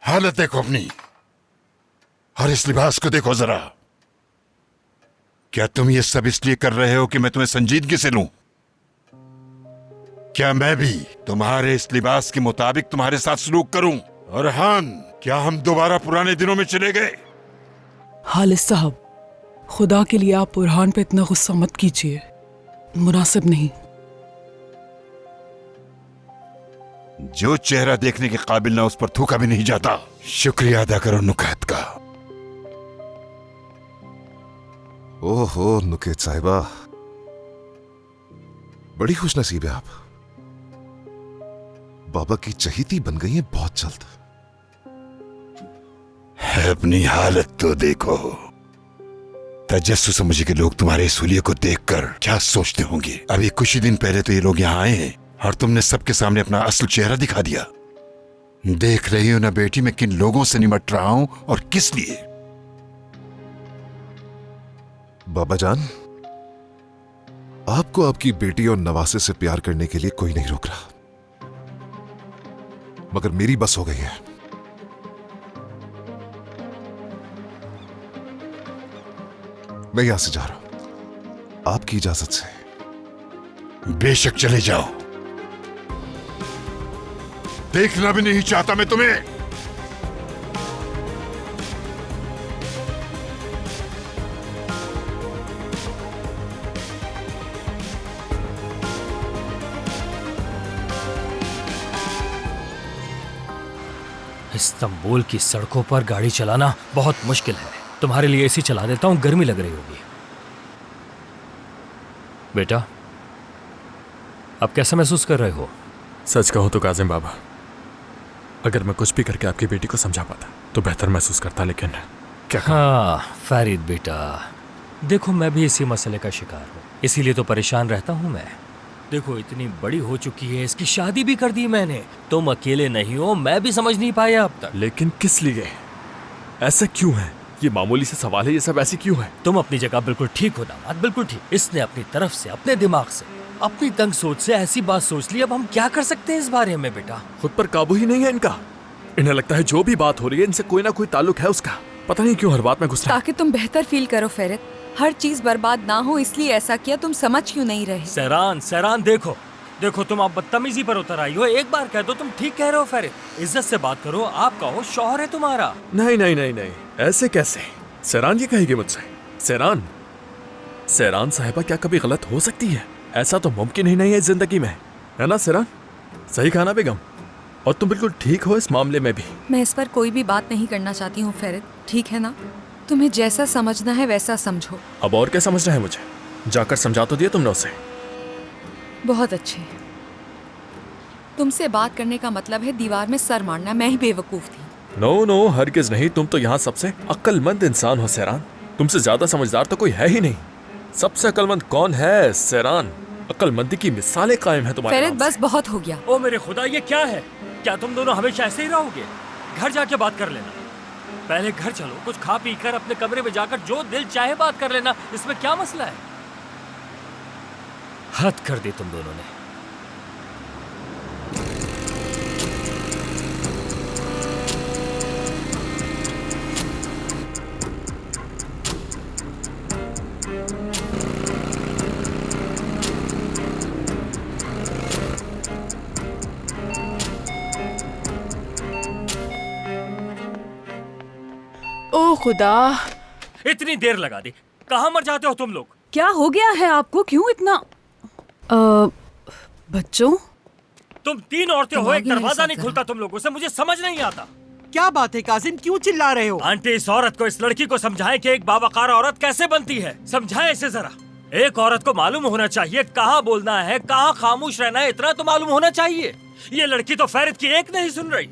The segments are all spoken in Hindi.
हालत देखो अपनी, और इस लिबास को देखो जरा। क्या तुम ये सब इसलिए कर रहे हो कि मैं तुम्हें संजीदगी से लूं? क्या मैं भी तुम्हारे इस लिबास के मुताबिक तुम्हारे साथ सलूक करूं? और हान, क्या हम दोबारा पुराने दिनों में चले गए? हालिस साहब, खुदा के लिए आप बुरहान पे इतना गुस्सा मत कीजिए, मुनासिब नहीं। जो चेहरा देखने के काबिल ना, उस पर थूका भी नहीं जाता। शुक्रिया अदा करो नुकैत का। ओहो नुकैत साहिबा, बड़ी खुशनसीब है आप। बाबा की चहीती बन गई है बहुत जल्द। अपनी हालत तो देखो। तजस्सुस समझे के लोग तुम्हारे इस हुलिये को देखकर क्या सोचते होंगे। अभी कुछ ही दिन पहले तो ये लोग यहाँ आए हैं और तुमने सबके सामने अपना असल चेहरा दिखा दिया। देख रही हो ना बेटी, मैं किन लोगों से निमट रहा हूं और किस लिए। बाबा जान, आपको आपकी बेटी और नवासे से प्यार करने के लिए कोई नहीं रोक रहा, मगर मेरी बस हो गई है। मैं यहां से जा रहा हूं आपकी इजाजत से। बेशक चले जाओ, देखना भी नहीं चाहता मैं तुम्हें। इस्तांबुल की सड़कों पर गाड़ी चलाना बहुत मुश्किल है। तुम्हारे लिए एसी चला देता हूं, गर्मी लग रही होगी। बेटा, अब कैसा महसूस कर रहे हो? सच कहूं तो काजिम बाबा, अगर मैं कुछ भी करके आपकी बेटी को समझा पाता तो बेहतर महसूस करता, लेकिन क्या कहूं? हाँ फरीद बेटा, देखो मैं भी इसी मसले का शिकार हूँ, इसीलिए तो परेशान रहता हूँ मैं। देखो इतनी बड़ी हो चुकी है, इसकी शादी भी कर दी मैंने। तुम अकेले नहीं हो, मैं भी समझ नहीं पाया अब तक। लेकिन किस लिए? ऐसा क्यों है? ये मामूली से सवाल है, ये सब ऐसे क्यों है? तुम अपनी जगह बिल्कुल ठीक हो दामाद, बिल्कुल ठीक। इसने अपनी तरफ से, अपने दिमाग से, अपनी तंग सोच से ऐसी बात सोच ली। अब हम क्या कर सकते हैं इस बारे में बेटा? खुद पर काबू ही नहीं है इनका। इन्हें लगता है जो भी बात हो रही है इनसे कोई ना कोई ताल्लुक है उसका। पता नहीं क्यों हर बात में गुस्सा। ताकि तुम बेहतर फील करो फेरित, हर चीज बर्बाद ना हो इसलिए ऐसा किया। तुम समझ क्यों नहीं रहे? सहरान देखो देखो, तुम अब बदतमीजी पर उतर आई हो। एक बार कह दो तुम ठीक कह रहे हो फेरित, इज्जत से बात करो। आप कहो शौहर है तुम्हारा। नहीं नहीं नहीं नहीं, ऐसे कैसे? सहरान ये कहेगी मुझसे? सहरान साहिबा क्या कभी गलत हो सकती है? ऐसा तो मुमकिन ही नहीं है जिंदगी में, है ना सहरान? सही कहा ना बेगम? और तुम बिल्कुल ठीक हो इस मामले में भी। मैं इस पर कोई भी बात नहीं करना चाहती हूँ फेरित, ठीक है ना? तुम्हें जैसा समझना है वैसा समझो। अब और क्या समझना है मुझे? जाकर समझा तो दिया तुमने उसे। बहुत अच्छे। तुमसे बात करने का मतलब है दीवार में सर मारना। मैं ही बेवकूफ थी। नो, हरगिज नहीं। तुम तो यहाँ सबसे अक्लमंद इंसान हो सहरान। तुमसे ज्यादा समझदार तो कोई है ही नहीं। सबसे अक्लमंद कौन है सहरान? अक्लमंदी की मिसालें कायम है तुम्हारे फेरित, नाम से। बस बहुत हो गया। ओ मेरे खुदा, ये क्या है? क्या तुम दोनों हमेशा ऐसे ही रहोगे? घर जाके बात कर लेना। पहले घर चलो, कुछ खा पी कर अपने कमरे में जाकर जो दिल चाहे बात कर लेना। इसमें क्या मसला है? हद कर दी तुम दोनों ने। ओ खुदा, इतनी देर लगा दी। कहाँ मर जाते हो तुम लोग? क्या हो गया है आपको? क्यों इतना बच्चों? तुम तीन औरतें हो, एक दिमागी दरवाजा नहीं नहीं खुलता तुम लोगों से। मुझे समझ नहीं आता। क्या बात है काजिम, क्यों चिल्ला रहे हो? आंटी, इस औरत को, इस लड़की को समझाएं कि एक बावकार औरत कैसे बनती है। समझाएं इसे जरा। एक औरत को मालूम होना चाहिए कहाँ बोलना है, कहाँ खामोश रहना है। इतना तो मालूम होना चाहिए। ये लड़की तो फरीद की एक नहीं सुन रही।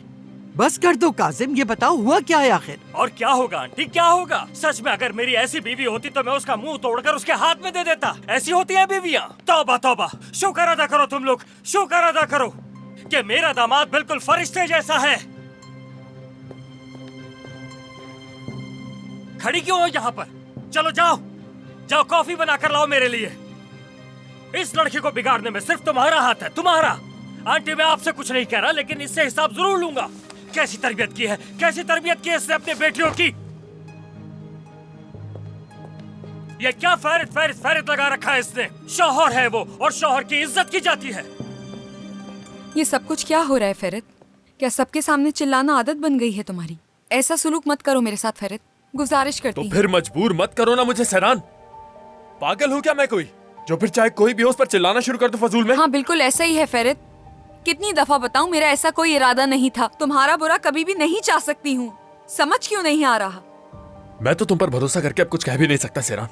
बस कर दो काजिम, ये बताओ हुआ क्या है आखिर? और क्या होगा आंटी, क्या होगा? सच में अगर मेरी ऐसी बीवी होती तो मैं उसका मुंह तोड़कर उसके हाथ में दे देता। ऐसी होती हैं बीवियां। तौबा तौबा, शुक्र अदा करो तुम लोग, शुक्र अदा करो कि मेरा दामाद बिल्कुल फरिश्ते जैसा है। खड़ी क्यों हो यहाँ पर? चलो जाओ, जाओ कॉफी बनाकर लाओ मेरे लिए। इस लड़की को बिगाड़ने में सिर्फ तुम्हारा हाथ है, तुम्हारा। आंटी, मैं आपसे कुछ नहीं कह रहा, लेकिन इससे हिसाब जरूर लूंगा। कैसी तरबियत की है, कैसी तरबियत की है इसने अपने बेटियों की। ये क्या फैरित फैरित फैरित लगा रखा है इसने। शौहर है वो और शौहर की इज्जत की जाती है। ये सब कुछ क्या हो रहा है फेरित? क्या सबके सामने चिल्लाना आदत बन गई है तुम्हारी? ऐसा सुलूक मत करो मेरे साथ फेरित, गुजारिश करती तो हूँ। फिर मजबूर मत करो ना मुझे सहरान। पागल हूँ क्या मैं कोई, जो फिर चाहे कोई भी हो उस पर चिल्लाना शुरू कर दो फजूल में? हाँ बिल्कुल ऐसा ही है फेरित। कितनी दफा बताऊं, मेरा ऐसा कोई इरादा नहीं था। तुम्हारा बुरा कभी भी नहीं चाह सकती हूँ। समझ क्यों नहीं आ रहा? मैं तो तुम पर भरोसा करके अब कुछ कह भी नहीं सकता सहरान,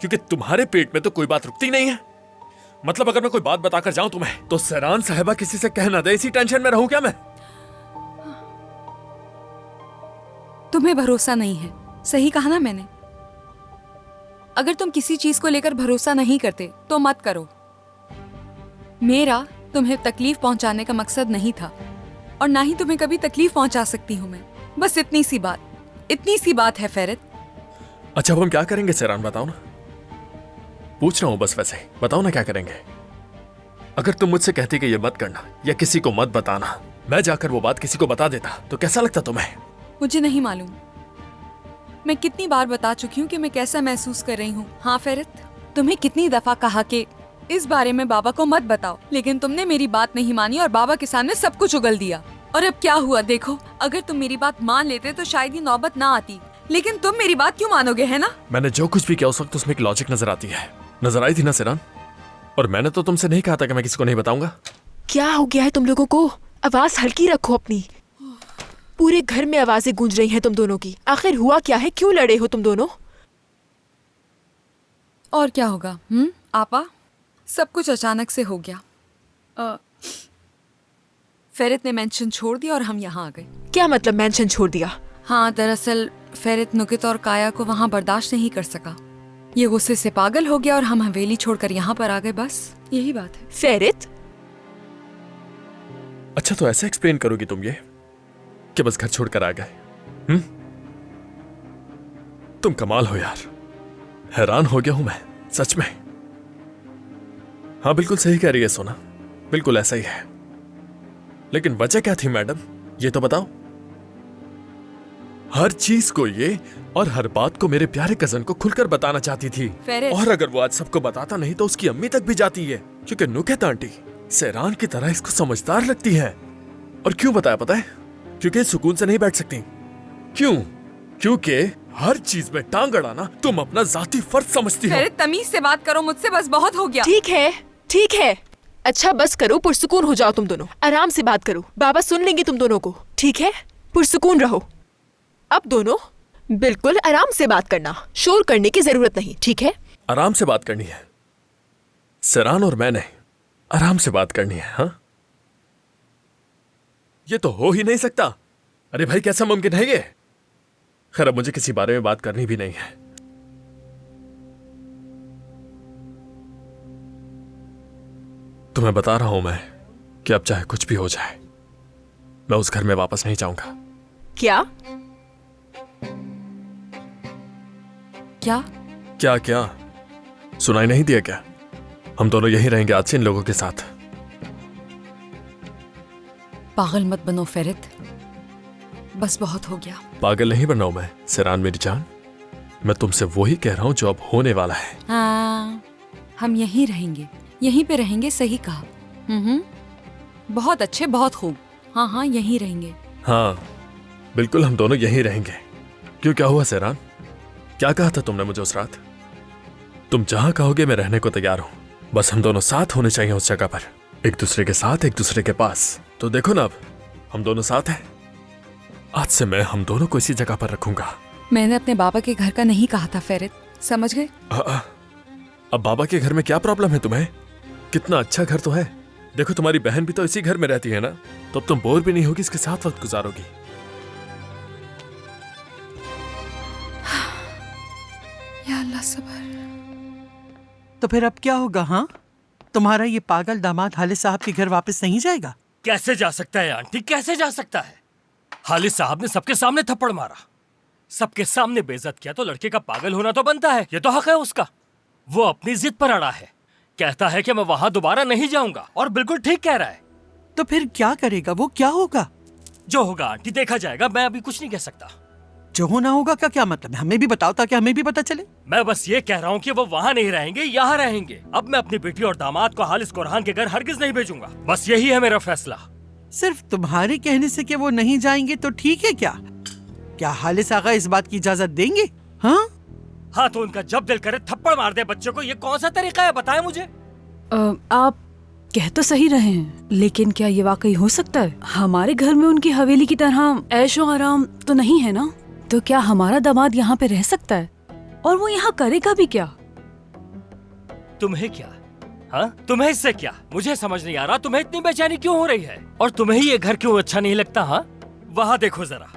क्योंकि तुम्हारे पेट में तो कोई बात रुकती नहीं है। मतलब अगर मैं कोई बात बताकर जाऊं तुम्हें तो सहरान साहिबा किसी से कह ना दे, इसी टेंशन में रहूं क्या मैं? तुम्हें भरोसा नहीं है, सही कहा ना मैंने। अगर तुम किसी चीज को लेकर भरोसा नहीं करते तो मत करो। मेरा तुम्हें तकलीफ पहुंचाने का मकसद नहीं था और ना ही तुम्हें कभी तकलीफ पहुंचा सकती हूँ मैं। बस इतनी सी बात है फेरित। अच्छा अब हम क्या करेंगे सहरान, बताओ ना। पूछ रहा हूं बस, वैसे बताओ ना क्या करेंगे। अगर तुम मुझसे कहती कि ये मत करना या किसी को मत बताना, मैं जाकर वो बात किसी को बता देता तो कैसा लगता तुम्हें? मुझे नहीं मालूम। मैं कितनी बार बता चुकी हूँ कि मैं कैसा महसूस कर रही हूँ। हाँ फेरित, तुम्हें कितनी दफा कहा कि इस बारे में बाबा को मत बताओ, लेकिन तुमने मेरी बात नहीं मानी और बाबा के सामने सब कुछ उगल दिया। और अब क्या हुआ देखो, अगर तुम मेरी बात मान लेते तो शायद ये नौबत ना आती, लेकिन तुम मेरी बात क्यों मानोगे, है ना? मैंने जो कुछ भी किया उस वक्त उसमें एक लॉजिक नजर आती है। नजर आई थी ना सहरान? और मैंने तो तुमसे नहीं कहा था कि मैं किसी को नहीं बताऊंगा। क्या हो गया है तुम लोगों को? आवाज हल्की रखो अपनी। पूरे घर में आवाजें गूंज रही हैं तुम दोनों की। आखिर हुआ क्या है, क्यों लड़े हो तुम दोनों? और क्या होगा? आपा, सब कुछ अचानक से हो गया। फेरित ने मेंशन छोड़ दिया और हम यहाँ आ गए। क्या मतलब मेंशन छोड़ दिया? हाँ, दरअसल फेरित नुकित और काया को वहाँ बर्दाश्त नहीं कर सका। ये गुस्से से पागल हो गया और हम हवेली छोड़कर यहाँ पर आ गए। बस यही बात है। फेरित? अच्छा तो ऐसे एक्सप्लेन करोगी तुम ये कि बस घर छोड़कर आ गए? तुम कमाल हो यार, हैरान हो गया हूं मैं सच में। हाँ बिल्कुल सही कह रही है सोना, बिल्कुल ऐसा ही है। लेकिन वजह क्या थी मैडम, ये तो बताओ। हर चीज को ये और हर बात को मेरे प्यारे कजन को खुलकर बताना चाहती थी। और अगर वो आज सबको बताता नहीं तो उसकी अम्मी तक भी जाती है, क्योंकि नुकित आंटी सहरान की तरह इसको समझदार लगती है। और क्यों बताया पता है? क्योंकि सुकून से नहीं बैठ सकती। क्यों? क्योंकि हर चीज में टांग अड़ाना तुम अपना जाती फर्ज समझती हो। फेरित तमीज से बात करो मुझसे, बस बहुत हो गया। ठीक है। अच्छा बस करो, पुरसुकून हो जाओ तुम दोनों। आराम से बात करो, बाबा सुन लेंगे तुम दोनों को। ठीक है, पुरसुकून रहो। अब दोनों बिल्कुल आराम से बात करना, शोर करने की जरूरत नहीं, ठीक है? आराम से बात करनी है, सहरान और मैंने आराम से बात करनी है। हाँ ये तो हो ही नहीं सकता। अरे भाई कैसा मुमकिन है ये? खैर अब मुझे किसी बारे में बात करनी भी नहीं है। तुम्हें बता रहा हूं मैं कि अब चाहे कुछ भी हो जाए मैं उस घर में वापस नहीं जाऊंगा। क्या? क्या? क्या क्या सुनाई नहीं दिया क्या? हम दोनों यहीं रहेंगे आज से इन लोगों के साथ। पागल मत बनो फेरित, बस बहुत हो गया। पागल नहीं बन रहा हूं मैं सहरान मेरी जान, मैं तुमसे वही कह रहा हूं जो अब होने वाला है। हाँ, हम यहीं रहेंगे, यहीं पे रहेंगे। सही कहा। बहुत अच्छे, बहुत खूब। हाँ हाँ यहीं रहेंगे। हाँ बिल्कुल हम दोनों यहीं रहेंगे। क्यों क्या हुआ सहरान? क्या कहा था तुमने मुझे उस रात? तुम जहां कहोगे मैं रहने को तैयार हूं, बस हम दोनों साथ होने चाहिए उस जगह पर, एक दूसरे के साथ, एक दूसरे के पास। तो देखो ना अब हम दोनों साथ हैं। आज से मैं हम दोनों को इसी जगह पर रखूंगा। मैंने अपने बाबा के घर का नहीं कहा था फेरित, समझ गए? अब बाबा के घर में क्या प्रॉब्लम है तुम्हें? कितना अच्छा घर तो है। देखो तुम्हारी बहन भी तो इसी घर में रहती है ना, तो अब तुम बोर भी नहीं होगी, इसके साथ वक्त गुजारोगी। या अल्लाह सबर। तो फिर अब क्या होगा? हाँ, तुम्हारा ये पागल दामाद हालिद साहब के घर वापस नहीं जाएगा? कैसे जा सकता है आंटी, कैसे जा सकता है? हालिद साहब ने सबके सामने थप्पड़ मारा, सबके सामने बेइज्जत किया, तो लड़के का पागल होना तो बनता है। ये तो हक है उसका। वो अपनी जिद पर अड़ा है, कहता है कि मैं वहां दोबारा नहीं जाऊंगा, और बिल्कुल ठीक कह रहा है। तो फिर क्या करेगा वो? क्या होगा? जो होगा आंटी देखा जाएगा, मैं अभी कुछ नहीं कह सकता। जो होना होगा का क्या मतलब है? हमें भी बताओ ताकि हमें भी पता चले। मैं बस ये कह रहा हूँ कि वो वहाँ नहीं रहेंगे, यहाँ रहेंगे। अब मैं अपनी बेटी और दामाद को हालिस कुरहान के घर हरगिज नहीं भेजूंगा। बस यही है मेरा फैसला। सिर्फ तुम्हारे कहने से कि वो नहीं जाएंगे तो ठीक है क्या? क्या हालिस आगा इस बात की इजाजत देंगे? हाँ हाँ, तो उनका जब दिल करे थप्पड़ मार दे बच्चे को। ये कौन सा तरीका है, बताएं मुझे। आप कह तो सही रहे हैं, लेकिन क्या ये वाकई हो सकता है? हमारे घर में उनकी हवेली की तरह ऐशो आराम तो नहीं है ना? तो क्या हमारा दामाद यहाँ पे रह सकता है? और वो यहाँ करेगा भी क्या? तुम्हें क्या? हाँ, तुम्हें इससे क्या? मुझे समझ नहीं आ रहा तुम्हें इतनी बेचैनी क्यों हो रही है, और तुम्हें ये घर क्यों अच्छा नहीं लगता? हाँ, वहाँ देखो जरा,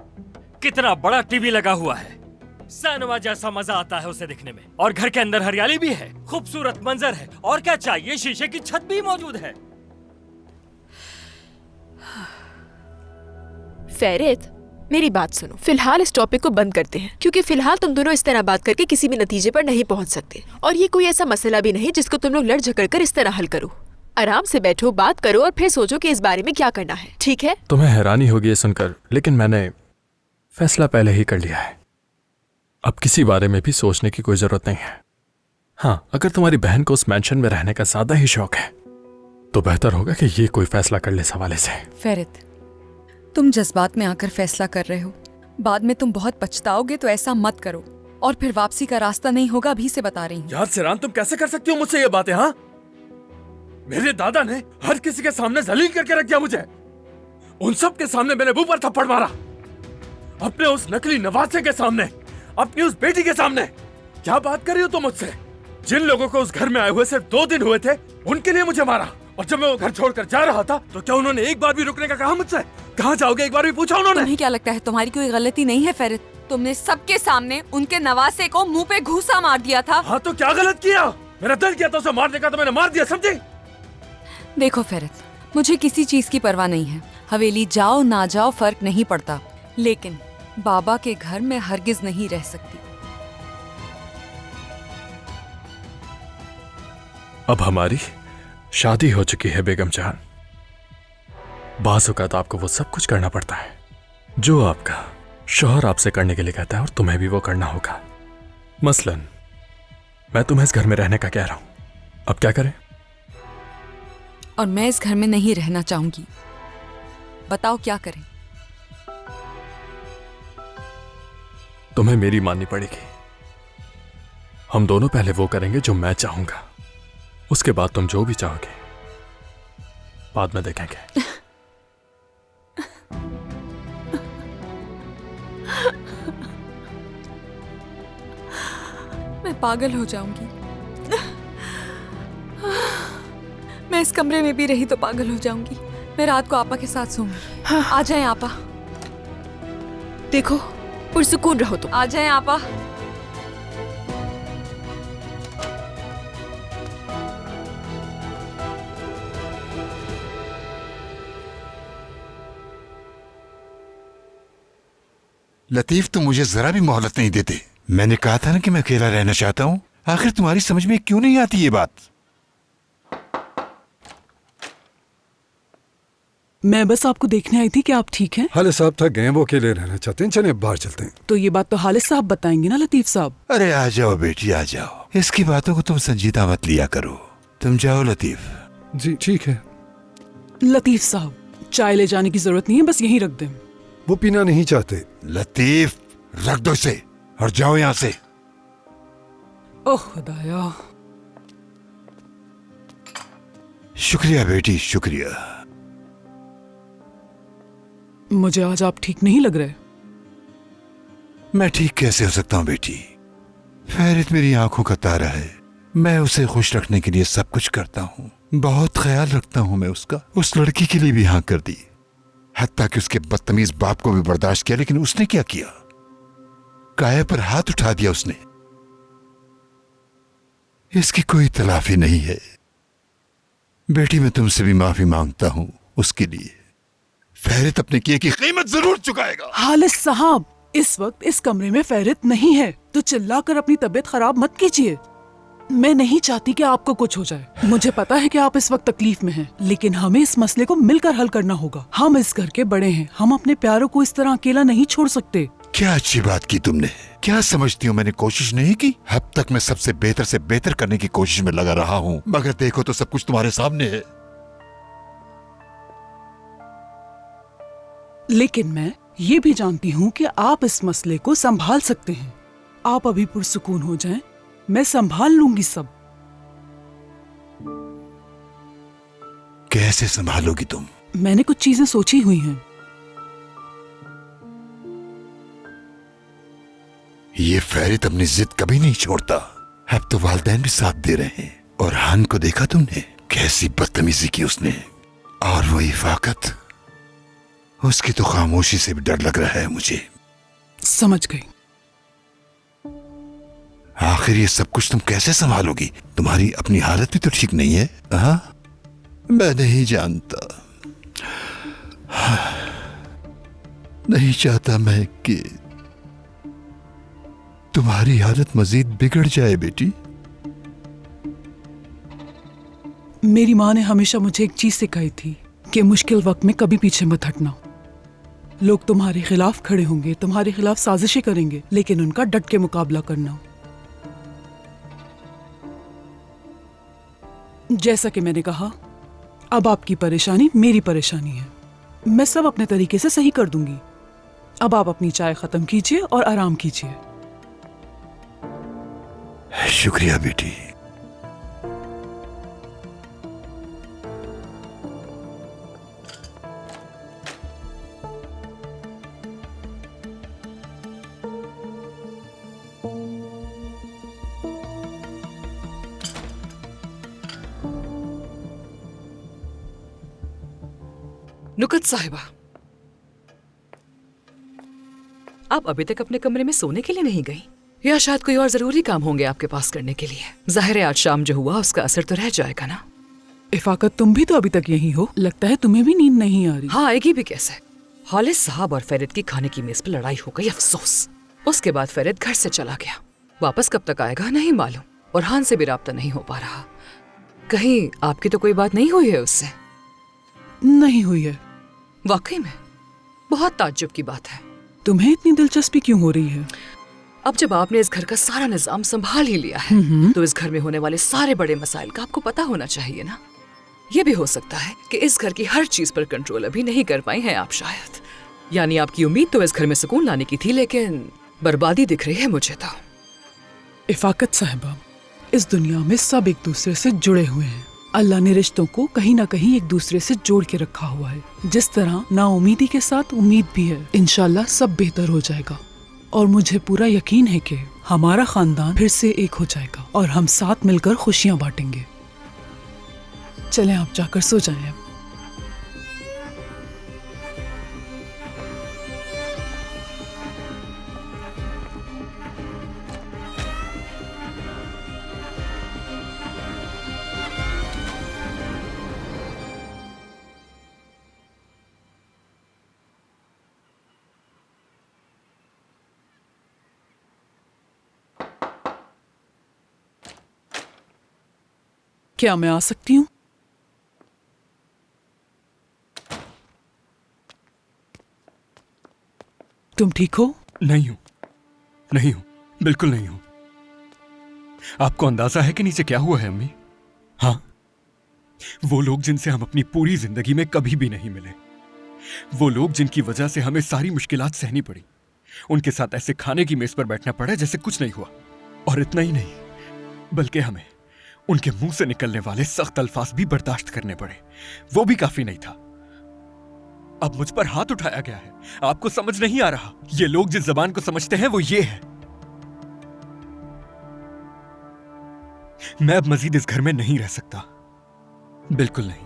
कितना बड़ा टीवी लगा हुआ है। सिनेमा जैसा मजा आता है उसे दिखने में। और घर के अंदर हरियाली भी है, खूबसूरत मंजर है, और क्या चाहिए? शीशे की छत भी मौजूद है। फेरित, मेरी बात सुनो। फिलहाल इस टॉपिक को बंद करते हैं, क्योंकि फिलहाल तुम दोनों इस तरह बात करके किसी भी नतीजे पर नहीं पहुंच सकते। और ये कोई ऐसा मसला भी नहीं जिसको तुम लोग लड़ झगड़ कर इस तरह हल करो। आराम से बैठो, बात करो और फिर सोचो कि इस बारे में क्या करना है, ठीक है? तुम्हें हैरानी होगी ये सुनकर, लेकिन मैंने फैसला पहले ही कर लिया है। अब किसी बारे में भी सोचने की कोई जरूरत नहीं है। हाँ, अगर तुम्हारी बहन को उस मैंशन में रहने का ज्यादा ही शौक है तो बेहतर होगा कि ये कोई फैसला कर ले इस हवाले से। फेरित, तुम जज्बात में आकर फैसला कर रहे हो, बाद में तुम बहुत पछताओगे, तो ऐसा मत करो। और फिर वापसी का रास्ता नहीं होगा, अभी से बता रही हूँ। यार सिरान, तुम कैसे कर सकती हो मुझसे ये बातें? हाँ, मेरे दादा ने हर किसी के सामने जलील करके रख दिया मुझे। उन सब के सामने मैंने मुंह पर थप्पड़ मारा, अपने उस नकली नवासे के सामने, अपनी उस बेटी के सामने। क्या बात कर रही हो तुम मुझसे? जिन लोगों को उस घर में आए हुए सिर्फ 2 दिन हुए थे, उनके लिए मुझे मारा। और जब मैं वो घर छोड़कर जा रहा था तो क्या उन्होंने एक बार भी रुकने का कहा मुझसे? कहाँ जाओगे एक बार भी पूछा उन्होंने? तुम्हें क्या लगता है तुम्हारी कोई गलती नहीं है फेरित? तुमने सबके सामने उनके नवासे को मुंह पे घूसा मार दिया था। हाँ, तो क्या गलत किया? मेरा दिल किया था उसे मारने का, तो मैंने मार दिया, समझी? देखो फेरित, मुझे किसी चीज की परवाह नहीं है। हवेली जाओ ना जाओ फर्क नहीं पड़ता, लेकिन बाबा के घर में हरगिज नहीं रह सकती। अब हमारी शादी हो चुकी है बेगम जान। बाज़ औक़ात आपको वो सब कुछ करना पड़ता है जो आपका शौहर आपसे करने के लिए कहता है, और तुम्हें भी वो करना होगा। मसलन मैं तुम्हें इस घर में रहने का कह रहा हूं, अब क्या करें? और मैं इस घर में नहीं रहना चाहूंगी। बताओ क्या करें? तुम्हें मेरी माननी पड़ेगी। हम दोनों पहले वो करेंगे जो मैं चाहूंगा, उसके बाद तुम जो भी चाहोगे बाद में देखेंगे। मैं पागल हो जाऊंगी। मैं इस कमरे में भी रही तो पागल हो जाऊंगी। मैं रात को आपा के साथ सोऊंगी। हाँ। आ जाएं आपा। देखो, पुरसुकून रहो तुम। आ जाएं आपा। लतीफ, तुम मुझे जरा भी मोहलत नहीं देते। मैंने कहा था ना कि मैं अकेला रहना चाहता हूँ। आखिर तुम्हारी समझ में क्यों नहीं आती ये बात? मैं बस आपको देखने आई थी कि आप ठीक हैं। हालिस साहब थक गए, वो अकेले रहना चाहते हैं। चलिए बाहर चलते हैं। तो ये बात तो हालिस साहब बताएंगे ना लतीफ साहब। अरे आ जाओ बेटी, आ जाओ। इसकी बातों को तुम संजीदा मत लिया करो। तुम जाओ लतीफ। जी ठीक है। लतीफ साहब, चाय ले जाने की जरूरत नहीं है, बस यहीं रख दें। वो पीना नहीं चाहते। लतीफ, रख दो इसे और जाओ यहाँ से। ओह खुदाया। शुक्रिया बेटी, शुक्रिया। मुझे आज आप ठीक नहीं लग रहे। मैं ठीक कैसे हो सकता हूँ बेटी? फेरित मेरी आंखों का तारा है। मैं उसे खुश रखने के लिए सब कुछ करता हूँ। बहुत ख्याल रखता हूँ मैं उसका। उस लड़की के लिए भी हाँ कर दी, हत्ता कि उसके बदतमीज बाप को भी बर्दाश्त किया। लेकिन उसने क्या किया? काया पर हाथ उठा दिया उसने। इसकी कोई तलाफी नहीं है। बेटी, मैं तुमसे भी माफी मांगता हूं उसके लिए। फेरित अपने किए की कीमत जरूर चुकाएगा। हालिस साहब, इस वक्त इस कमरे में फेरित नहीं है, तो चिल्लाकर अपनी तबीयत खराब मत कीजिए। मैं नहीं चाहती कि आपको कुछ हो जाए। मुझे पता है कि आप इस वक्त तकलीफ में हैं, लेकिन हमें इस मसले को मिलकर हल करना होगा। हम इस घर के बड़े हैं, हम अपने प्यारों को इस तरह अकेला नहीं छोड़ सकते। क्या अच्छी बात की तुमने। क्या समझती हो मैंने कोशिश नहीं की? अब तक मैं सबसे बेहतर करने की कोशिश में लगा रहा हूँ, मगर देखो तो सब कुछ तुम्हारे सामने है। लेकिन मैं ये भी जानती हूँ कि आप इस मसले को संभाल सकते हैं। आप अभी पुरसुकून हो जाएं, मैं संभाल लूंगी सब। कैसे संभालोगी तुम? मैंने कुछ चीजें सोची हुई हैं। ये फैरित अपनी जिद कभी नहीं छोड़ता। अब तो वालिदैन भी साथ दे रहे हैं। और हान को देखा तुमने, कैसी बदतमीजी की उसने। और वो इफाकत, उसकी तो खामोशी से भी डर लग रहा है मुझे। समझ गई। आखिर ये सब कुछ तुम कैसे संभालोगी? तुम्हारी अपनी हालत भी तो ठीक नहीं है। हाँ, मैं नहीं जानता। नहीं चाहता मैं कि तुम्हारी हालत मजीद बिगड़ जाए बेटी। मेरी माँ ने हमेशा मुझे एक चीज सिखाई थी कि मुश्किल वक्त में कभी पीछे मत हटना। लोग तुम्हारे खिलाफ खड़े होंगे, तुम्हारे खिलाफ साजिशें करेंगे, लेकिन उनका डट के मुकाबला करना। जैसा कि मैंने कहा, अब आपकी परेशानी मेरी परेशानी है। मैं सब अपने तरीके से सही कर दूंगी। अब आप अपनी चाय खत्म कीजिए और आराम कीजिए। शुक्रिया बेटी। नुकत साहिबा, आप अभी तक अपने कमरे में सोने के लिए नहीं गई, या शायद कोई और जरूरी काम होंगे आपके पास करने के लिए? जाहिर है आज शाम जो हुआ उसका असर तो रह जाएगा ना। इफाकत, तुम भी तो अभी तक यहीं हो। लगता है तुम्हें भी नींद नहीं आ रही। हाँ, आएगी भी कैसे। हालिस साहब और फेरित की खाने की मेज पर लड़ाई हो गई, अफसोस। उसके बाद फेरित घर से चला गया। वापस कब तक आएगा नहीं मालूम, और हान से भी राब्ता नहीं हो पा रहा। कहीं आपकी तो कोई बात नहीं हुई है उससे? नहीं हुई है। वाकई में बहुत ताज्जुब की बात है। तुम्हें इतनी दिलचस्पी क्यों हो रही है? अब जब आपने इस घर का सारा निजाम संभाल ही लिया है, तो इस घर में होने वाले सारे बड़े मसाइल का आपको पता होना चाहिए ना। ये भी हो सकता है कि इस घर की हर चीज पर कंट्रोल अभी नहीं कर पाई हैं आप शायद। यानी आपकी उम्मीद तो इस घर में सुकून लाने की थी, लेकिन बर्बादी दिख रही है मुझे तो। इफाकत साहिबा, इस दुनिया में सब एक दूसरे से जुड़े हुए हैं। अल्लाह ने रिश्तों को कहीं ना कहीं एक दूसरे से जोड़ के रखा हुआ है। जिस तरह नाउमीदी के साथ उम्मीद भी है। इंशाल्लाह सब बेहतर हो जाएगा, और मुझे पूरा यकीन है कि हमारा खानदान फिर से एक हो जाएगा और हम साथ मिलकर खुशियां बांटेंगे। चलें, आप जाकर सो जाएं अब। क्या मैं आ सकती हूँ? तुम ठीक हो? नहीं हूं, नहीं हूं, बिल्कुल नहीं हूं। आपको अंदाजा है कि नीचे क्या हुआ है अम्मी? हाँ, वो लोग जिनसे हम अपनी पूरी जिंदगी में कभी भी नहीं मिले, वो लोग जिनकी वजह से हमें सारी मुश्किलात सहनी पड़ी, उनके साथ ऐसे खाने की मेज पर बैठना पड़ा जैसे कुछ नहीं हुआ। और इतना ही नहीं, बल्कि हमें उनके मुंह से निकलने वाले सख्त अल्फाज भी बर्दाश्त करने पड़े। वो भी काफी नहीं था। अब मुझ पर हाथ उठाया गया है। आपको समझ नहीं आ रहा? ये लोग जिस जबान को समझते हैं वो ये है। मैं अब मजीद इस घर में नहीं रह सकता, बिल्कुल नहीं।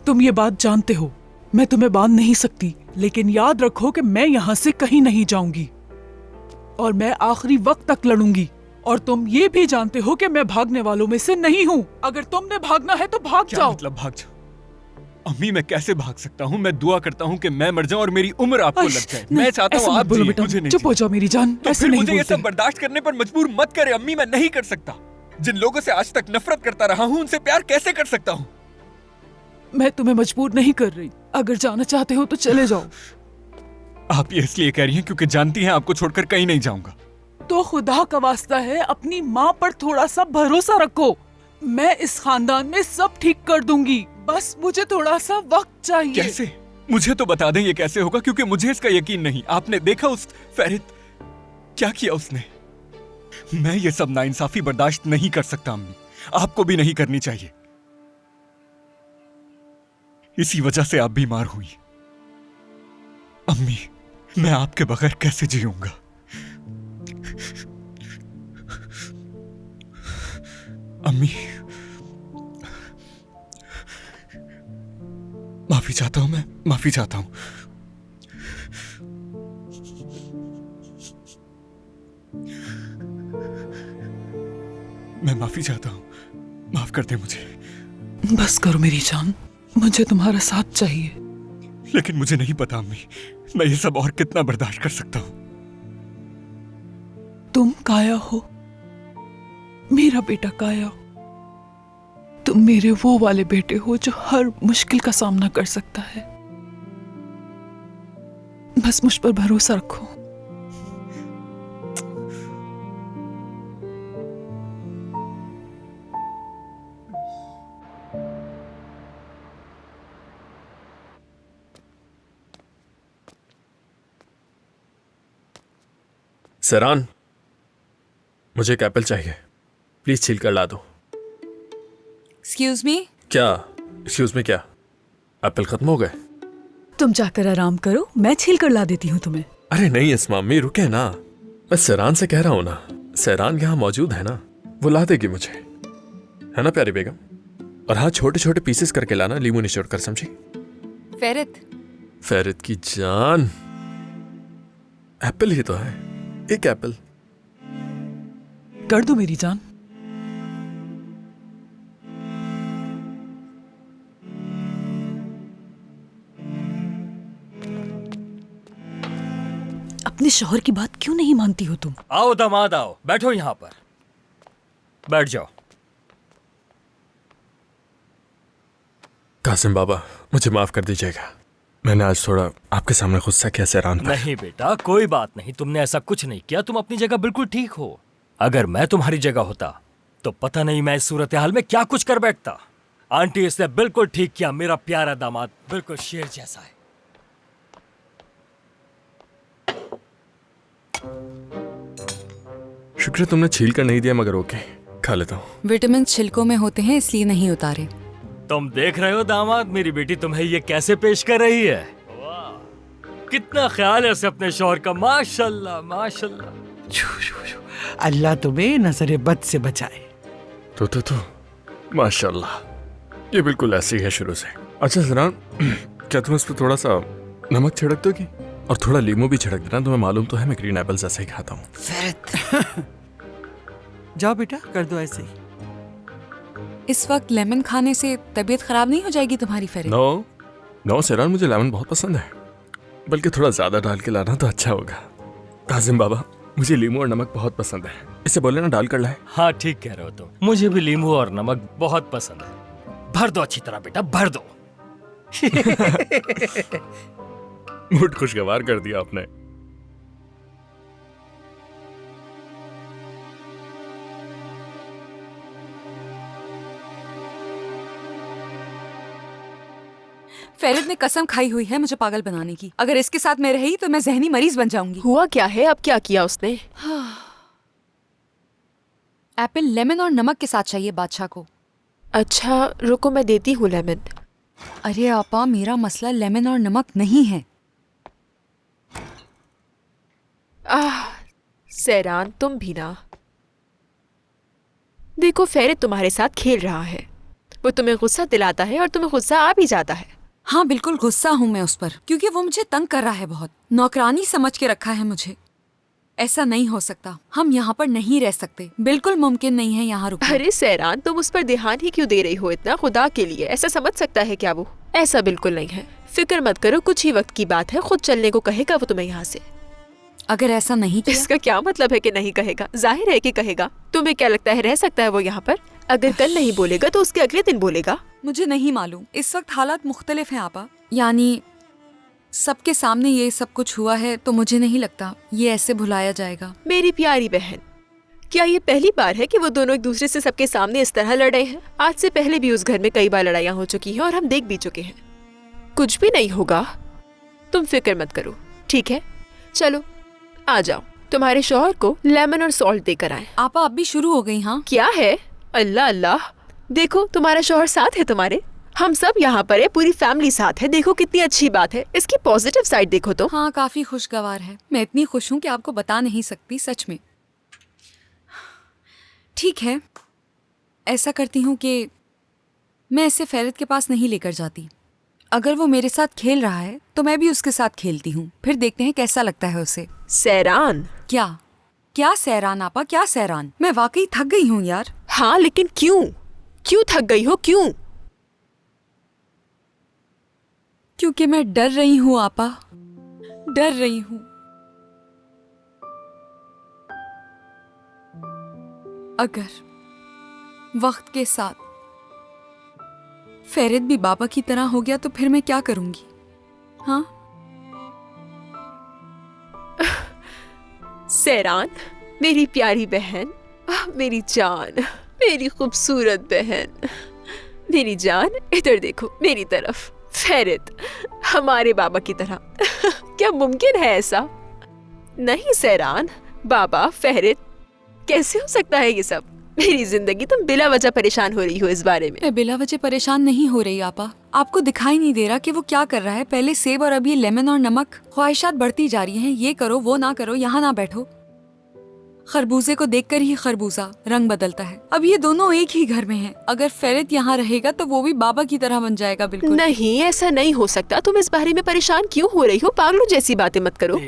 तुम ये बात जानते हो, मैं तुम्हें बांध नहीं सकती, लेकिन याद रखो कि मैं यहां से कहीं नहीं जाऊंगी और मैं आखिरी वक्त तक लड़ूंगी। और तुम ये भी जानते हो कि मैं भागने वालों में से नहीं हूँ। अगर तुमने भागना है तो भाग क्या जाओ। मतलब भाग जाओ? अम्मी मैं कैसे भाग सकता हूँ? मैं दुआ करता हूँ कि मैं मर जाऊँ और मेरी उम्र आपको लग जाए। मैं चाहता हूँ आप जिए, मुझे नहीं। चुप हो जाओ मेरी जान, तो ऐसे फिर नहीं मुझे ये बोलते। सब बर्दाश्त करने पर मजबूर मत करे अम्मी। मैं नहीं कर सकता। जिन लोगों से आज तक नफरत करता रहा हूँ उनसे प्यार कैसे कर सकता हूँ? मैं तुम्हें मजबूर नहीं कर रही। अगर जाना चाहते हो तो चले जाओ। आप ये इसलिए कह रही हैं क्योंकि जानती हैं आपको छोड़कर कहीं नहीं जाऊंगा। तो खुदा का वास्ता है अपनी माँ पर थोड़ा सा भरोसा रखो। मैं इस खानदान में सब ठीक कर दूंगी, बस मुझे थोड़ा सा वक्त चाहिए। कैसे? मुझे तो बता दें ये कैसे होगा, क्योंकि मुझे इसका यकीन नहीं। आपने देखा उस फेरित क्या किया उसने? मैं ये सब नाइंसाफी बर्दाश्त नहीं कर सकता अम्मी। आपको भी नहीं करनी चाहिए। इसी वजह से आप बीमार हुई। अम्मी मैं आपके बगैर कैसे जीऊंगा? अम्मी माफी चाहता हूं, मैं माफी चाहता हूं। मैं माफी चाहता हूं, माफ कर दे मुझे। बस करो मेरी जान, मुझे तुम्हारा साथ चाहिए। लेकिन मुझे नहीं पता अम्मी, मैं ये सब और कितना बर्दाश्त कर सकता हूं। तुम काया हो, मेरा बेटा काया। तुम मेरे वो वाले बेटे हो जो हर मुश्किल का सामना कर सकता है। बस मुझ पर भरोसा रखो। सरान, मुझे एक एप्पल चाहिए, प्लीज छील कर ला दो। Excuse me? क्या एक्सक्यूज मी? क्या एप्पल खत्म हो गए? तुम जाकर आराम करो, मैं छील कर ला देती हूँ तुम्हें। अरे नहीं इस्मा अम्मी, रुके ना। मैं सरान से कह रहा हूँ ना, सरान यहाँ मौजूद है ना, वो ला देगी मुझे, है ना प्यारी बेगम? और हाँ, छोटे छोटे पीसेस करके लाना, लीमू निचोड़ कर, समझी? फेरित, फेरित की जान, एप्पल ही तो है, एक एप्पल कर दो मेरी जान। अपने शौहर की बात क्यों नहीं मानती हो तुम? आओ दामाद, आओ, बैठो यहाँ पर, बैठ जाओ। कासिम बाबा, मुझे माफ कर दीजिएगा, मैंने आज थोड़ा आपके सामने गुस्सा किया सरान पर। नहीं बेटा, कोई बात नहीं, तुमने ऐसा कुछ नहीं किया। तुम अपनी जगह बिल्कुल ठीक हो। अगर मैं तुम्हारी जगह होता तो पता नहीं मैं इस सूरत हाल में क्या कुछ कर बैठता। आंटी, इसने बिल्कुल ठीक किया। मेरा प्यारा दामाद बिल्कुल शेर जैसा है। शुक्र तुमने छील कर नहीं दिया, मगर ओके, खा लेता हूँ। विटामिन छिलकों में होते हैं इसलिए नहीं उतारे। तुम देख रहे हो दामाद, मेरी बेटी तुम्हें ये कैसे पेश कर रही है। वाह, कितना ख्याल है उसे अपने शौहर का। माशाल्लाह माशाल्लाह। अल्लाह तुम्हें नजर बद से बचाए। तो माशाल्लाह, ये बिल्कुल ऐसी है शुरू से। अच्छा सरान, क्या तुम इस पर थोड़ा सा नमक छिड़क दोगी? और थोड़ा लीमू भी छिड़क देना, तुम्हें मालूम तो है मैं ग्रीन एप्पल्स ऐसे ही खाता हूँ। जाओ बेटा, कर दो ऐसे ही। इस वक्त लेमन खाने से तबीयत खराब नहीं हो जाएगी तुम्हारी फेरित? नो सरान, मुझे लेमन बहुत पसंद है, बल्कि थोड़ा ज्यादा डाल के लाना तो अच्छा होगा। कासिम बाबा, मुझे लीमू और नमक बहुत पसंद है, इसे बोले ना डाल कर लाए। हाँ ठीक कह रहे हो तुम, मुझे भी लीमू और नमक बहुत पसंद है। भर दो अच्छी तरह बेटा, भर दो। मूड खुशगवार कर दिया आपने। फेरित ने कसम खाई हुई है मुझे पागल बनाने की। अगर इसके साथ मैं रही तो मैं जहनी मरीज बन जाऊंगी। हुआ क्या है? अब क्या किया उसने? एप्पल लेमन और नमक के साथ चाहिए बादशाह को। अच्छा रुको, मैं देती हूँ लेमन। अरे आपा, मेरा मसला लेमन और नमक नहीं है। सैरान, तुम भी ना। देखो फेरित तुम्हारे साथ खेल रहा है, वो तुम्हें गुस्सा दिलाता है और तुम्हें गुस्सा आ भी जाता है। हाँ बिल्कुल गुस्सा हूँ मैं उस पर, क्योंकि वो मुझे तंग कर रहा है बहुत। नौकरानी समझ के रखा है मुझे। ऐसा नहीं हो सकता, हम यहाँ पर नहीं रह सकते, बिल्कुल मुमकिन नहीं है यहाँ रुकना। अरे सैरान, तुम उस पर ध्यान ही क्यों दे रही हो इतना? खुदा के लिए, ऐसा समझ सकता है क्या वो? ऐसा बिल्कुल नहीं है, फिक्र मत करो, कुछ ही वक्त की बात है, खुद चलने को कहेगा वो तुम्हें यहाँ से। अगर ऐसा नहीं किया? इसका क्या मतलब है कि नहीं कहेगा? जाहिर है कि कहेगा। तुम्हें क्या लगता है रह सकता है वो यहाँ पर? अगर कल नहीं बोलेगा तो उसके अगले दिन बोलेगा। मुझे नहीं मालूम, इस वक्त हालात मुख्तलिफ हैं आपा। यानी सबके सामने ये सब कुछ हुआ है तो मुझे नहीं लगता ये ऐसे भुलाया जाएगा। मेरी प्यारी बहन, क्या ये पहली बार है कि वो दोनों एक दूसरे से सबके सामने इस तरह लड़े हैं? आज से पहले भी उस घर में कई बार लड़ाइयाँ हो चुकी हैं और हम देख भी चुके हैं। कुछ भी नहीं होगा, तुम फिक्र मत करो, ठीक है? चलो आ जाओ, तुम्हारे शौहर को लेमन और सॉल्ट देकर आए। आपा अब भी शुरू हो गई? हाँ क्या है? अल्लाह अल्लाह, देखो तुम्हारा शौहर साथ है तुम्हारे, हम सब यहाँ पर है, पूरी फैमिली साथ है। देखो कितनी अच्छी बात है, इसकी पॉजिटिव साइड देखो तो। हाँ काफी खुशगवार है। मैं इतनी खुश हूँ कि आपको बता नहीं सकती, सच में। ठीक है, ऐसा करती हूँ कि मैं इसे फेरत के पास नहीं लेकर जाती। अगर वो मेरे साथ खेल रहा है तो मैं भी उसके साथ खेलती हूँ, फिर देखते हैं कैसा लगता है उसे। सैरान? क्या क्या सैरान आपा, क्या सैरान? मैं वाकई थक गई हूँ यार। हाँ लेकिन क्यों? क्यों थक गई हो, क्यों? क्योंकि मैं डर रही हूँ आपा, डर रही हूँ। अगर वक्त के साथ फेरित भी बाबा की तरह हो गया तो फिर मैं क्या करूंगी? हाँ सैरान, मेरी प्यारी बहन, मेरी जान, मेरी खूबसूरत बहन, मेरी जान, इधर देखो मेरी तरफ। फेरित हमारे बाबा की तरह क्या मुमकिन है ऐसा? नहीं सैरान, बाबा, फेरित, कैसे हो सकता है ये सब? मेरी जिंदगी, तुम बिला वजह परेशान हो रही हो इस बारे में। मैं बिला वजह परेशान नहीं हो रही आपा। आपको दिखाई नहीं दे रहा कि वो क्या कर रहा है? पहले सेब और अब ये लेमन और नमक। ख्वाहिशात बढ़ती जा रही हैं, ये करो वो ना करो, यहाँ ना बैठो। खरबूजे को देखकर ही खरबूजा रंग बदलता है। अब ये दोनों एक ही घर में हैं। अगर फेरित यहाँ रहेगा तो वो भी बाबा की तरह बन जाएगा। बिल्कुल नहीं, ऐसा नहीं हो सकता। तुम इस बारे में परेशान क्यों हो रही हो? पागलों जैसी बातें मत करो।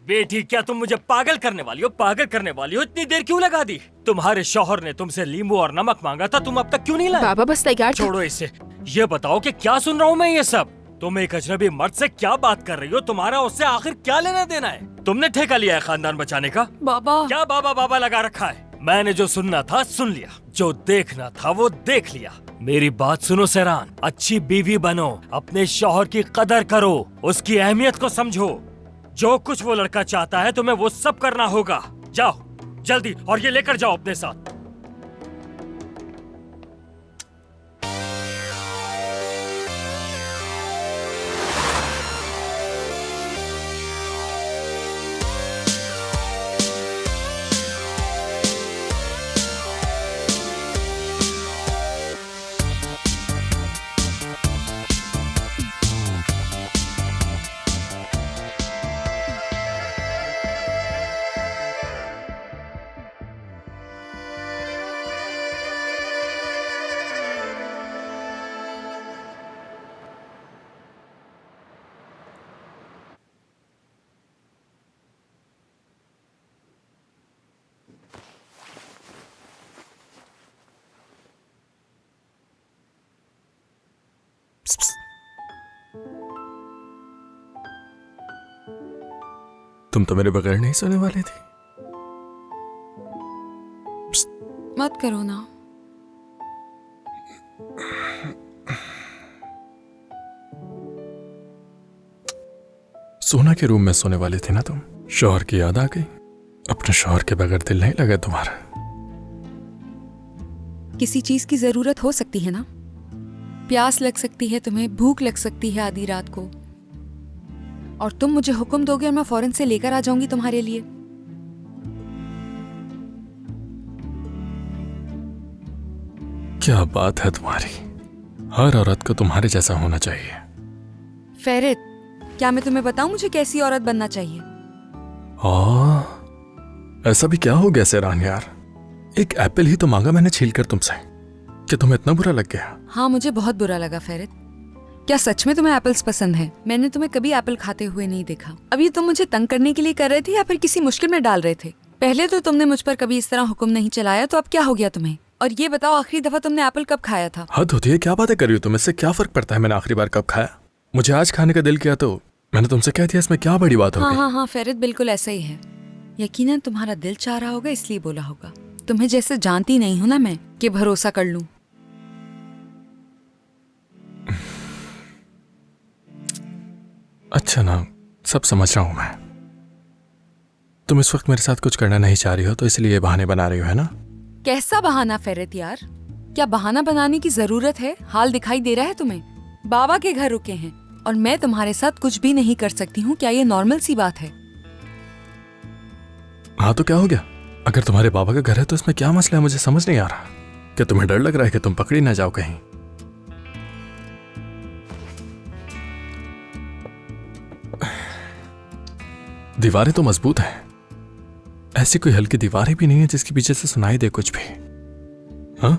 बेटी क्या तुम मुझे पागल करने वाली हो? पागल करने वाली हो? इतनी देर क्यों लगा दी? तुम्हारे शौहर ने तुमसे नींबू और नमक मांगा था, तुम अब तक क्यों नहीं लाए? बाबा बस तैयार। छोड़ो इसे। ये बताओ कि क्या सुन रहा हूँ मैं ये सब? तुम एक अजनबी मर्द से क्या बात कर रही हो? तुम्हारा उससे आखिर क्या लेना देना है? तुमने ठेका लिया है खानदान बचाने का? बाबा क्या बाबा बाबा लगा रखा है? मैंने जो सुनना था सुन लिया, जो देखना था वो देख लिया। मेरी बात सुनो सैरान, अच्छी बीवी बनो, अपने शौहर की कदर करो, उसकी अहमियत को समझो। जो कुछ वो लड़का चाहता है तुम्हें वो सब करना होगा। जाओ जल्दी, और ये लेकर जाओ अपने साथ। तुम तो मेरे बगैर नहीं सोने वाली थी। मत करो ना। सोना के रूम में सोने वाली थी ना तुम। शौहर की याद आ गई। अपने शौहर के बगैर दिल नहीं लगा तुम्हारा। किसी चीज की जरूरत हो सकती है ना। प्यास लग सकती है तुम्हें, भूख लग सकती है आधी रात को, और तुम मुझे हुक्म दोगे और मैं फौरन से लेकर आ जाऊंगी तुम्हारे लिए। क्या बात है तुम्हारी। हर औरत को तुम्हारे जैसा होना चाहिए। फेरित, क्या मैं तुम्हें बताऊं मुझे कैसी औरत बनना चाहिए? ऐसा भी क्या हो गया सैरान यार? एक एप्पल ही तो मांगा मैंने छीलकर तुमसे, कि तुम्हें इतना बुरा लग गया? हाँ मुझे बहुत बुरा लगा फेरित। क्या सच में तुम्हें एप्पल्स पसंद है? मैंने तुम्हें कभी एप्पल खाते हुए नहीं देखा। अब ये तुम मुझे तंग करने के लिए कर रहे थे या फिर किसी मुश्किल में डाल रहे थे? पहले तो तुमने मुझ पर कभी इस तरह हुक्म नहीं चलाया, तो अब क्या हो गया तुम्हें? और ये बताओ आखिरी दफा तुमने एप्पल कब खाया था? हद होती है, क्या बातें कर रही हो तुम? इससे क्या फर्क पड़ता है मैंने आखिरी बार कब खाया? मुझे आज खाने का दिल किया तो मैंने तुमसे कह दिया, इसमें क्या बड़ी बात हो गई? हाँ फेरित, बिल्कुल ऐसा ही है। यकीनन तुम्हारा दिल चाह रहा होगा इसलिए बोला होगा। तुम्हें जैसे जानती नहीं हूं ना मैं कि भरोसा कर लूं। अच्छा ना, सब समझ रहा हूं मैं। तुम इस वक्त मेरे साथ कुछ करना नहीं चाह रही हो तो इसलिए ये बहाने बना रही हो, है ना? कैसा बहाना फेरित यार? क्या बहाना बनाने की जरूरत है? हाल दिखाई दे रहा है तुम्हें? बाबा के घर रुके हैं और मैं तुम्हारे साथ कुछ भी नहीं कर सकती हूँ। क्या ये नॉर्मल सी बात है? हाँ तो क्या हो गया? अगर तुम्हारे बाबा का घर है तो इसमें क्या मसला है? मुझे समझ नहीं आ रहा। क्या तुम्हें डर लग रहा है कि तुम पकड़ी ना जाओ कहीं? दीवारें तो मजबूत हैं, ऐसी कोई हल्की दीवारें भी नहीं है जिसके पीछे से सुनाई दे कुछ भी। हाँ,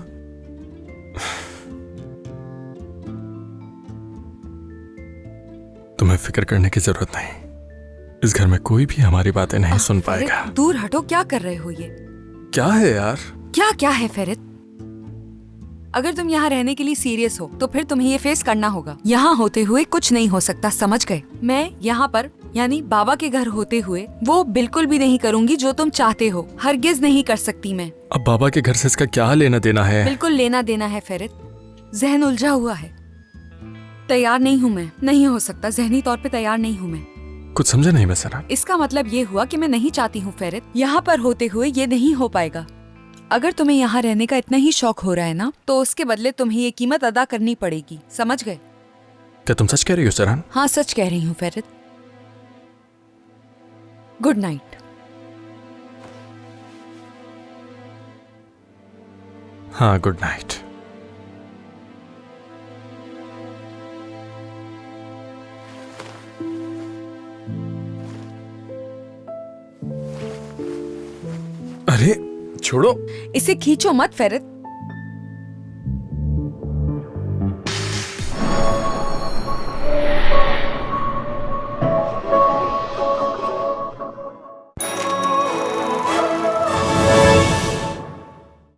तुम्हें फिक्र करने की जरूरत नहीं। इस घर में कोई भी हमारी बातें नहीं सुन पाएगा। दूर हटो, क्या कर रहे हो ये? क्या है यार? क्या है फेरित? अगर तुम यहाँ रहने के लिए सीरियस हो तो फिर तुम्हें ये फेस करना होगा। यहाँ होते हुए कुछ नहीं हो सकता, समझ गए? मैं यहाँ पर यानी बाबा के घर होते हुए वो बिल्कुल भी नहीं करूँगी जो तुम चाहते हो। हरगिज नहीं कर सकती मैं। अब बाबा के घर से इसका क्या लेना देना है? बिल्कुल लेना देना है फेरित। जहन उलझा हुआ है। तैयार नहीं हूँ मैं, नहीं हो सकता। जहनी तौर पे तैयार नहीं हूँ मैं। कुछ समझा नहीं मैं सना। इसका मतलब ये हुआ कि मैं नहीं चाहती हूँ फेरित। यहाँ पर होते हुए ये नहीं हो पाएगा। अगर तुम्हें यहाँ रहने का इतना ही शौक हो रहा है ना, तो उसके बदले तुम्हें ये कीमत अदा करनी पड़ेगी, समझ गए? क्या तुम सच कह रही हो सरान? हाँ सच कह रही हूँ फेरित। Good night. हाँ गुड नाइट। अरे छोड़ो इसे खींचो मत फेरित।